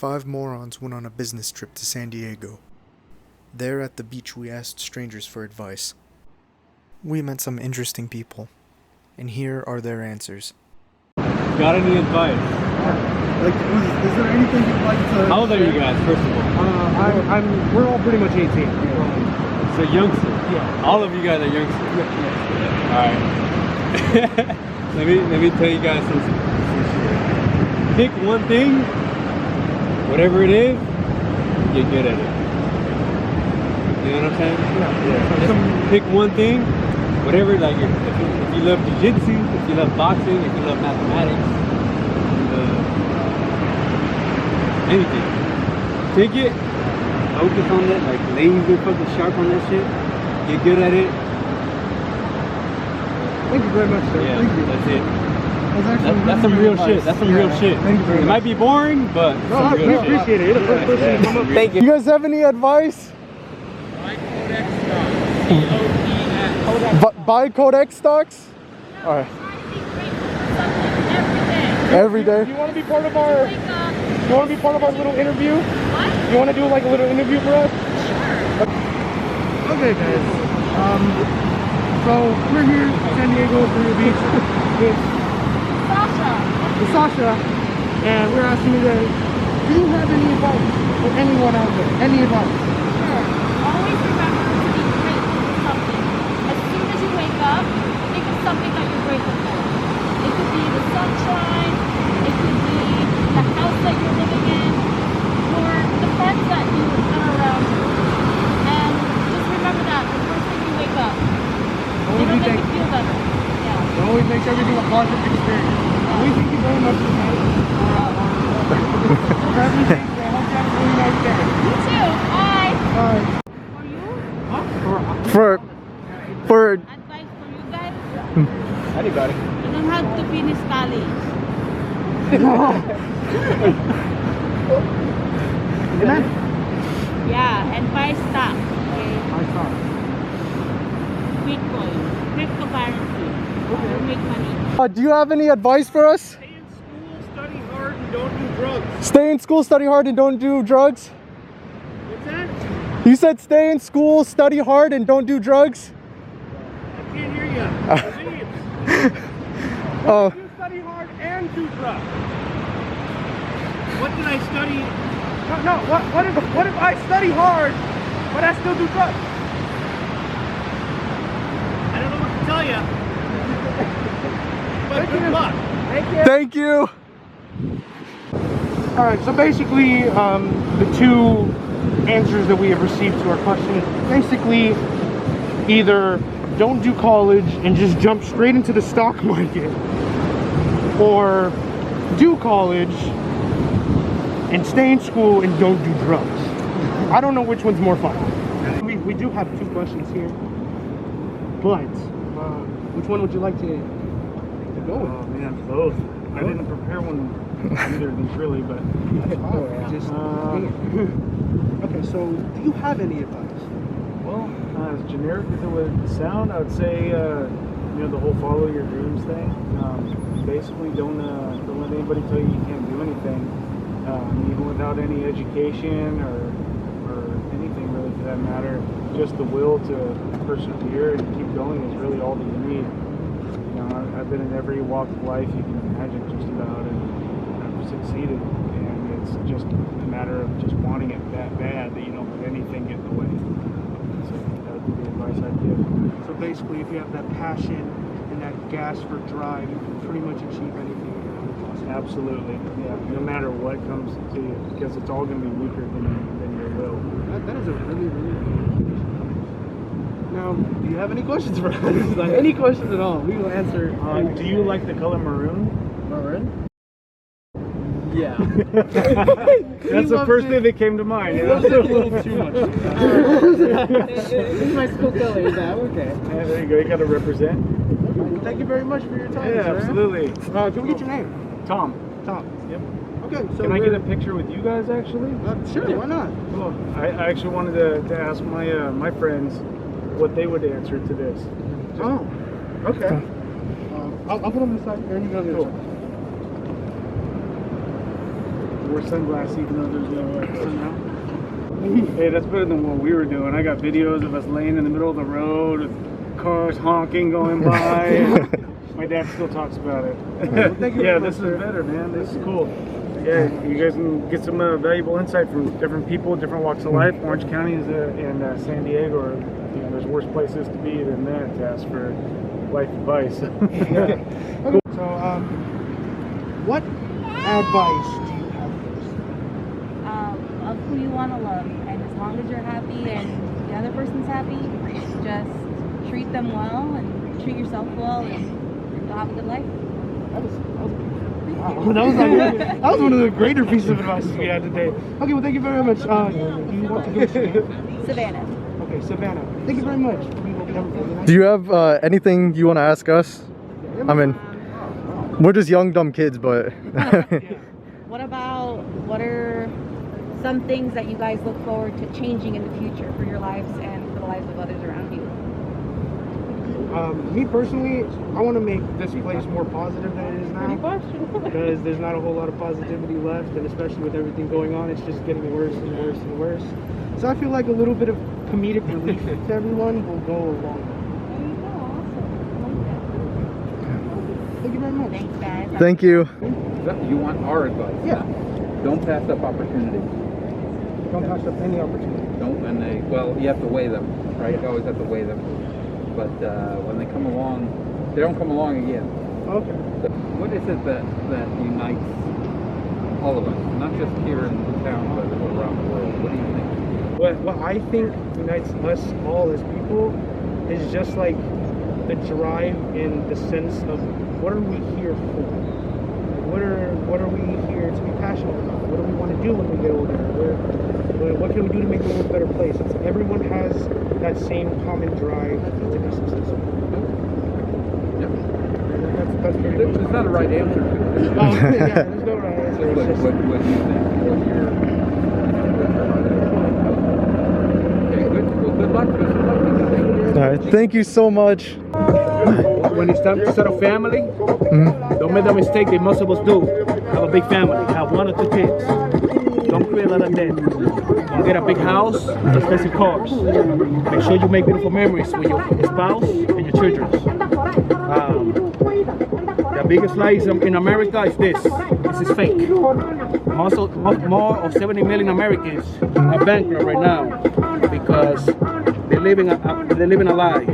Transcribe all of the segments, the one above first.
5 morons went on a business trip to San Diego. There at the beach we asked strangers for advice. We met some interesting people, and here are their answers. Got any advice? Is there anything you'd like to... How old are you guys, first of all? We're all pretty much 18. So youngsters? Yeah. All of you guys are youngsters? Yeah. Alright. let me tell you guys some shit. Pick one thing, whatever it is, get good at it. You know what I'm saying? Yeah. Just pick one thing, whatever, like if you love jiu-jitsu, if you love boxing, if you love mathematics, anything. Take it, focus on that, like laser fucking sharp on that shit, get good at it. Thank you very much, sir. Yeah, thank you. That's it. That's some real shit. That's some real shit. Thank you very much. It might be boring, but some real we shit. appreciate it. You're the first person to come up. Thank you. You guys have any advice? Buy Codex stocks? Alright. Every day. You want to be part of our... You want to be part of our little interview? What? You want to do like a little interview for us? Sure. Okay, guys. So we're here in San Diego, Imperial Beach, with Sasha, and we're asking you guys, do you have any advice for anyone out there? Any advice? Sure. Always remember to be grateful for something. As soon as you wake up, think of something that you're grateful for. It could be the sunshine, it could be the house that you're living in, or the friends that you are around you. And just remember that the first thing you wake up. It'll make you feel better. Yeah. It always makes everything a positive experience. We thank you very much for everything. I hope you have a really nice day. You too. Bye. Bye. For you? For Advice for you guys? Anybody? You don't have to finish college. Amen. Yeah, and buy stock. Okay. My son. Bitcoin, cryptocurrency. You'll make money. do you have any advice for us? Stay in school, study hard, and don't do drugs. Stay in school, study hard, and don't do drugs? What's that? You said stay in school, study hard, and don't do drugs? I can't hear you. Oh. You study hard and do drugs. What did I study? No. What if I study hard, but I still do drugs? I don't know what to tell you. But good luck. Thank you. All right. So basically, the two answers that we have received to our question is basically either don't do college and just jump straight into the stock market, or do college and stay in school and don't do drugs. I don't know which one's more fun. We do have two questions here, but which one would you like to go with? Oh man, both. I didn't prepare one either of these really, but Just okay. So, do you have any advice? well, as generic as it would sound, I would say the whole follow your dreams thing. Basically, don't let anybody tell you you can't do anything, even without any education or anything really for that matter. Just the will to persevere and keep going is really all that you need. I've been in every walk of life you can imagine just about, and I've succeeded. And it's just a matter of just wanting it that bad that you don't let anything get in the way. So that would be the advice I'd give. So basically, if you have that passion and that gas for drive, you can pretty much achieve anything. Absolutely, yeah. No matter what comes to you, because it's all going to be weaker than your will. That is a really, really good question. Now, do you have any questions for us? Like any questions at all? We will answer. Do you like the color maroon? Maroon? Yeah. That's the first thing that came to mind. It was a little too much. It's my school color. Is that okay? Yeah, there you go. You got to represent. Thank you very much for your time. Yeah, sir. absolutely. Can we get your name? Tom. Tom. Yep. Okay. So Can I get a picture with you guys actually? Sure. Why not? Cool. I actually wanted to ask my friends what they would answer to this. Oh. Okay. I'll put them on the side. There you go. Cool. wear sunglasses even though there's no sun out. Hey, that's better than what we were doing. I got videos of us laying in the middle of the road with cars honking going by. My dad still talks about it. Yeah, this is better, man. This is cool. Yeah, you guys can get some valuable insight from different people, different walks of life. Orange County is and San Diego are, there's worse places to be than that to ask for life advice. Okay, so what advice do you have for us? Love who you want to love, and as long as you're happy and the other person's happy, just treat them well and treat yourself well, and you'll have a good life. That was one of the greater pieces of advice we had today. Okay, well, thank you very much. Do you want to give us your name? Savannah. Okay, Savannah. Thank you very much. We hope you have a very nice Do you have anything you want to ask us? I mean, we're just young, dumb kids, but... What are some things that you guys look forward to changing in the future for your lives and for the lives of others around you? Me personally, I want to make this place more positive than it is now. Because there's not a whole lot of positivity left, and especially with everything going on, it's just getting worse and worse and worse. So I feel like a little bit of comedic relief to everyone will go a long way. There you go. Awesome. Thank you very much. Thanks, guys. Thank you. You want our advice? Yeah. Don't pass up opportunities. Don't pass up any opportunity. Don't when they, well, you have to weigh them, right? You always have to weigh them. But when they come along, they don't come along again. Okay. So what is it that unites all of us, not just here in town, but around the world? What do you think? What I think unites us all as people is just like the drive and the sense of what are we here for? What are we here to be passionate about? What do we want to do when we get older? What can we do to make the world a better place? Everyone has that same common drive to be successful. Yeah. That's pretty much There's not a right answer to it. Oh, yeah, there's no right answer. It's What just- do you think? Okay, good. Well, good luck. Good luck. All right, thank you so much. When it's time to start a family, don't make the mistake that most of us do. Have a big family, have 1 or 2 kids. Don't create a lot of debt. Don't get a big house, expensive cars. Make sure you make beautiful memories with your spouse and your children. The biggest lies in America is this. This is fake. More of 70 million Americans are bankrupt right now because they're living a lie.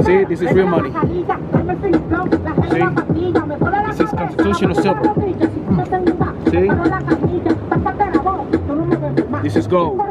See, this is real money. See, this is constitutional silver. See, this is gold.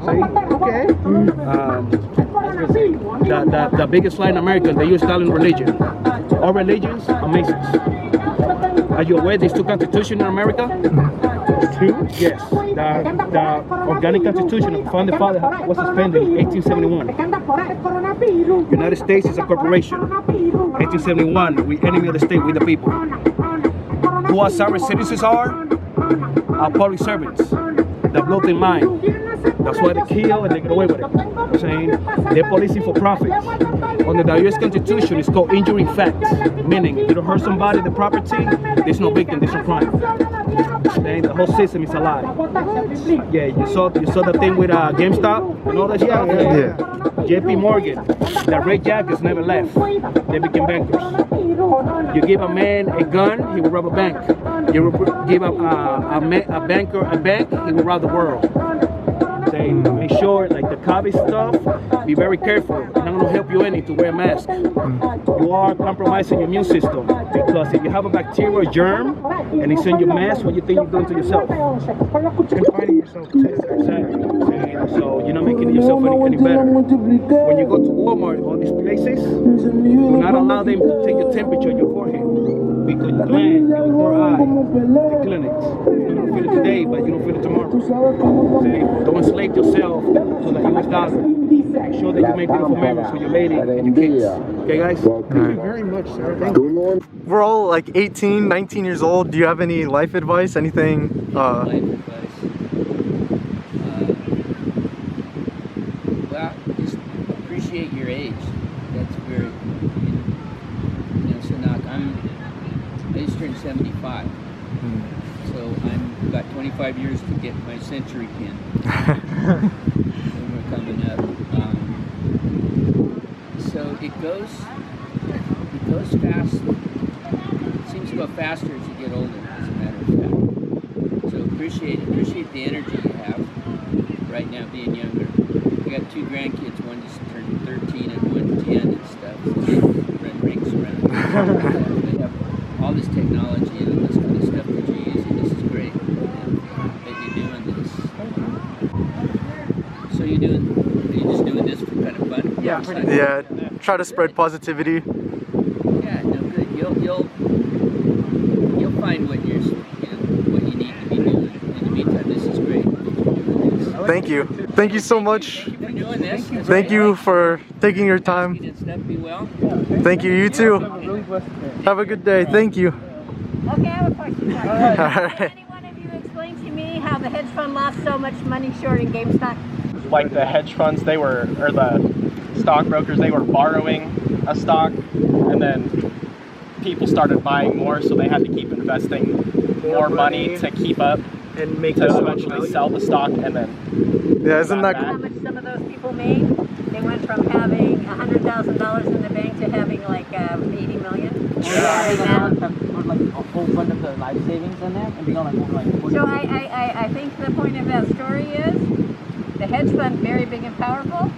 See, Okay. the biggest lie in America, they use Stalin religion. All religions are Masons. Are you aware there's 2 constitutions in America? 2? Yes. The organic constitution of the founding father was suspended in 1871. United States is a corporation. 1871, we enemy of the state, we the people. Who our sovereign citizens are? Our public servants. The bloated mind. That's why they kill and they get away with it. I'm saying they're policing for profit. Under the U.S. Constitution, it's called injury in fact, meaning if you don't hurt somebody, the property, there's no victim, there's no crime. And the whole system is a lie. Yeah, you saw the thing with GameStop and all that stuff. Yeah. JP Morgan, the red jackets never left. They became bankers. You give a man a gun, he will rob a bank. You give a banker a bank, he will rob the world. Say, make sure, like the COVID stuff, be very careful. It's not going to help you any to wear a mask. You are compromising your immune system because if you have a bacteria or germ and it's in your mask, what do you think you're doing to yourself? Confining yourself to Exactly. So you're not making yourself any better. When you go to Walmart, all these places, do not allow them to take your temperature on your forehead. Because your gland, your third eye, the clinics. You don't feel it today, but you don't feel it tomorrow. See? Don't enslave yourself to the US dollar. Make sure that you make beautiful memories with your lady and your kids. Okay, guys? Thank you very much, sir. Thank you. We're all like 18, 19 years old. Do you have any life advice? Anything? Life advice. Well, just appreciate your age. That's very, so now I just turned 75. so I've got 25 years to get my century pin. And we're coming up. So it goes fast. It seems to go faster as you get older, as a matter of fact. So appreciate the energy you have right now, being younger. I got 2 grandkids. One just turned 13 and one 10 and stuff. So they run rings around. They have all this technology and all this kind of stuff that you're using. This is great that you're doing this. So are you just doing this for kind of fun? Yeah, try to spread positivity. Yeah, no good. You'll find what what you need to be doing. In the meantime, this is great. Thank you. Thank you so much. Thank you for doing this. Thank you for taking your time. And stuff. Be well. Thank you. You too. Have a good day. Thank you. Okay, I have a question for you. Alright. Can any one of you explain to me how the hedge fund lost so much money short in GameStop? Like the hedge funds, or the stockbrokers, they were borrowing a stock, and then people started buying more, so they had to keep investing more money to keep up And make to eventually sell the stock, and then Yeah, isn't that How much some of those people made? They went from having $100,000 in the bank to having like 80 million. Or like a whole bunch of the life savings in there and become like over like 40. So I think the point of that story is the hedge fund, very big and powerful,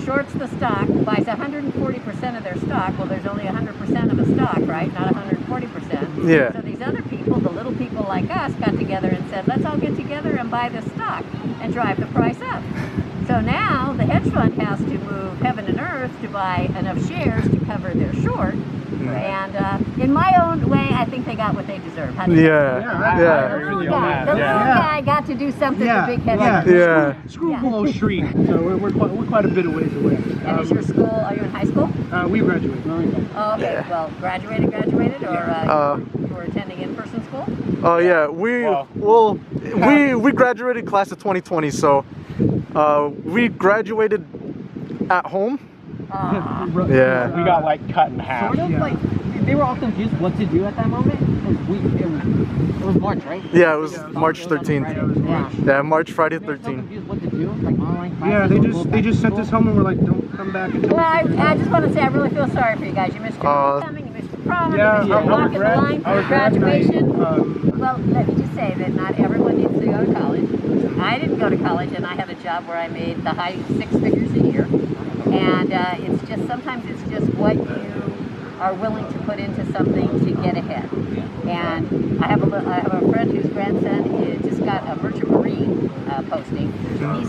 shorts the stock, buys 140% of their stock. Well, there's only 100% of a stock, right? Not 140%. Yeah. So these other people, the little people like us, got together and said, let's all get together and buy this stock and drive the price up. So now the hedge fund has to move heaven and earth to buy enough shares to cover their short. And in my own way, I think they got what they deserve. How do you Yeah. The little guy got to do something the big head. Yeah. Screwball Street. So we're quite a bit of ways away. And is your school, are you in high school? We graduated. Oh, okay, well, graduated, or you were attending in-person school? Oh yeah, we graduated class of 2020, so we graduated at home. Yeah. we got like cut in half. Sort of like they were all confused what to do at that moment. It was March, right? Yeah, it was March 13th. Yeah, March Friday They were so 13th. confused what to do, like online classes. Yeah, or go they back just to sent school. us home and we're like, don't come back until. Well, I just want to say I really feel sorry for you guys. You missed your homecoming, you missed your prom, Yeah, you missed your walk in the line for your graduation. graduation. Well, let me just say that not everyone needs to go to college. I didn't go to college, and I had a job where I made the high 6 figures a year. And it's just, sometimes it's just what you are willing to put into something to get ahead. And I have a friend whose grandson just got a merchant marine posting. He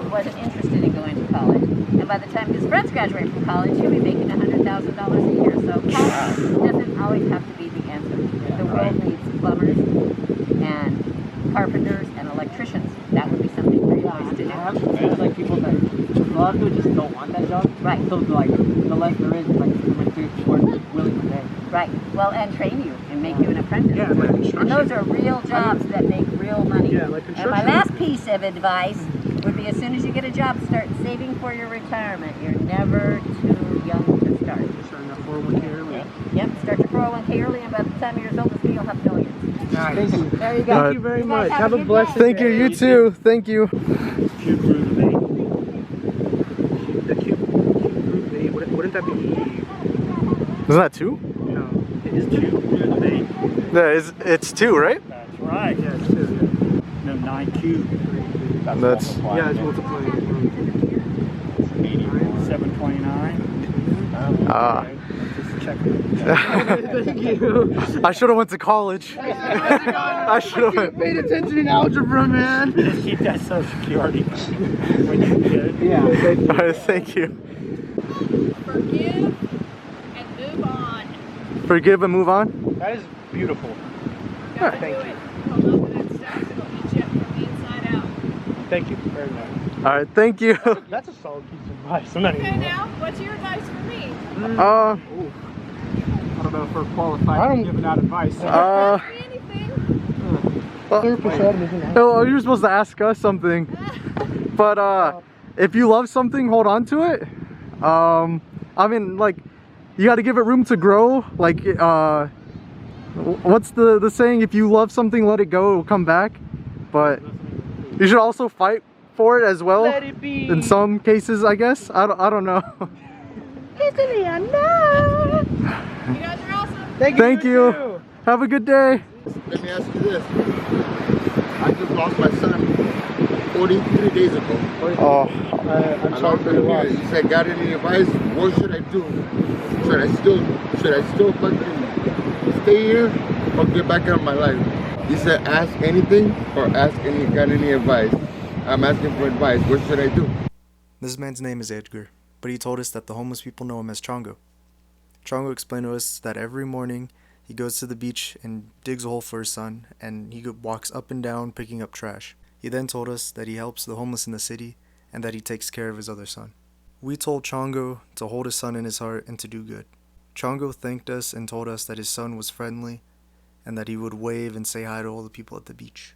wasn't interested in going to college. And by the time his friends graduate from college, he'll be making $100,000 a year. So college doesn't always have to be the answer. The world needs plumbers and carpenters and electricians. That would be something for you guys to do. There's like people that a lot of people just don't want that job. Right. So like the less there is, like people are willing to pay. Right. Well, and train you and make you an apprentice. Yeah, like construction. And those are real jobs that make real money. Yeah, like And my construction. last piece of advice would be, as soon as you get a job, start saving for your retirement. You're never too young to start. Starting that 401k early. Yep. Start your 401k early, and by the time you're as old as me, you'll have millions. Nice. Thank you. There you go. Thank you very You guys much. Have a Have a good blessed day. Thank you. You too. Thank you. Cube Brew the Bay. The Cube Brew the Bay. Wouldn't that be? Isn't that 2? No, it is Cube Brew the Bay. Yeah, it's 2, right? That's right. Yeah, it's 2. No, 9 cube. That's Yeah, it's multiplying. 729. Just check it. Thank you. I should have went to college. I should have went. Paid attention in algebra, man. Just keep that social security when you get it. Yeah. All right, thank you. Forgive and move on. Forgive and move on. That is beautiful. Thank you. Hold on to that stuff. It'll eat you from the inside out. Thank you very much. All right, thank you. That's a solid piece of advice. I'm not Okay, even. now, what's your advice for me? I don't know if we're qualified for giving out advice. Anything. Oh, you're supposed to ask us something. But if you love something, hold on to it. I mean, like, you got to give it room to grow. Like, What's the saying? If you love something, let it go, it will come back. But you should also fight for it as well. Let it be. In some cases, I guess. I don't know. It's the unknown. You guys are awesome. Thank you. Have a good day. Let me ask you this. I just lost my son 43 days ago. Oh, I'm sorry for your loss. You said, got any advice? What should I do? Should I still fucking stay here or get back on my life? He said, ask anything or got any advice? I'm asking for advice. What should I do? this man's name is Edgar, but he told us that the homeless people know him as Chongo. Chongo explained to us that every morning he goes to the beach and digs a hole for his son, and he walks up and down picking up trash. He then told us that he helps the homeless in the city and that he takes care of his other son. We told Chongo to hold his son in his heart and to do good. Chongo thanked us and told us that his son was friendly and that he would wave and say hi to all the people at the beach.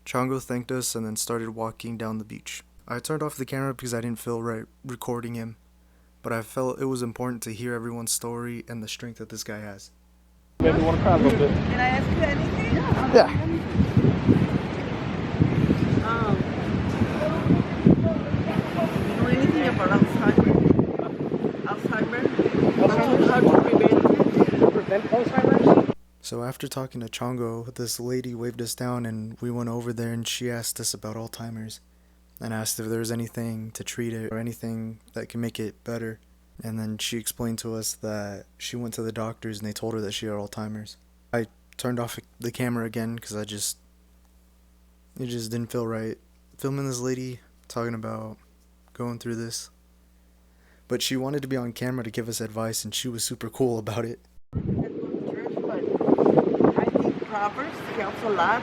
Chongo thanked us and then started walking down the beach. I turned off the camera because I didn't feel right recording him, but I felt it was important to hear everyone's story and the strength that this guy has. Maybe want to cry a little bit. Can I ask you anything? Yeah. You know anything about Alzheimer? How to prevent it? Alzheimer's? So after talking to Chongo, this lady waved us down and we went over there and she asked us about Alzheimer's and asked if there was anything to treat it or anything that can make it better. And then she explained to us that she went to the doctors and they told her that she had Alzheimer's. I turned off the camera again because it just didn't feel right filming this lady talking about going through this. But she wanted to be on camera to give us advice and she was super cool about it. I think Proverbs helps a lot.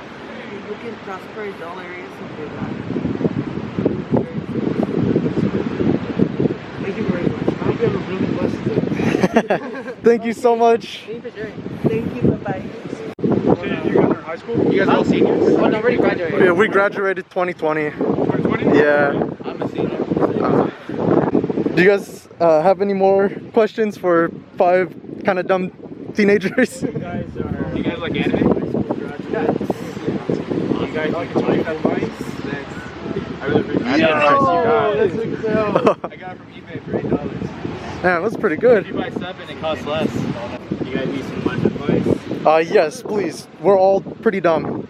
You can prosper in all areas of your life. Thank you very much. I hope you have a really blessed day. Thank you so much. Thank you. Bye-bye. You guys are in high school? You guys are all seniors? Oh, no, already graduated. Yeah, we graduated 2020. 2020? Yeah. I'm a senior. Do you guys have any more questions for 5 kind of dumb teenagers? Do you guys like anime? Yes. You guys like advice? Thanks. I really appreciate it. I got it from eBay for $8. Yeah, that's pretty good. If you buy 7, it costs less. You guys need some life advice? Yes, please. We're all pretty dumb.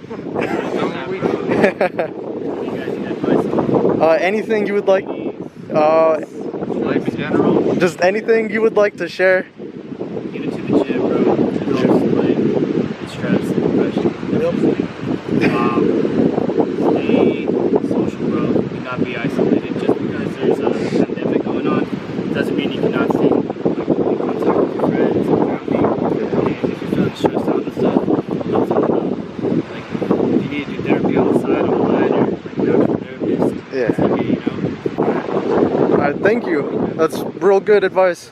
Anything you would like? Life in general? Just anything you would like to share? Get into the gym, bro. It helps like stress and depression. Stay social, bro. Do not be isolated. Just because there's a pandemic going on doesn't mean you cannot stay in contact with your friends and family. And if you're feeling stressed out and stuff, don't talk about it. Like, if you need to do therapy on the side, online, or like an actual therapist, Yeah. it's okay, you know? Alright, thank you. That's real good advice.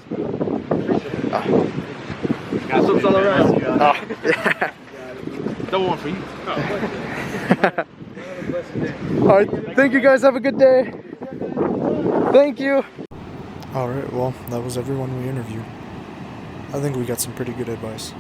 Got some all around. Yeah. Double one for you. Alright, thank you guys. Have a good day. Thank you. Alright, well, that was everyone we interviewed. I think we got some pretty good advice.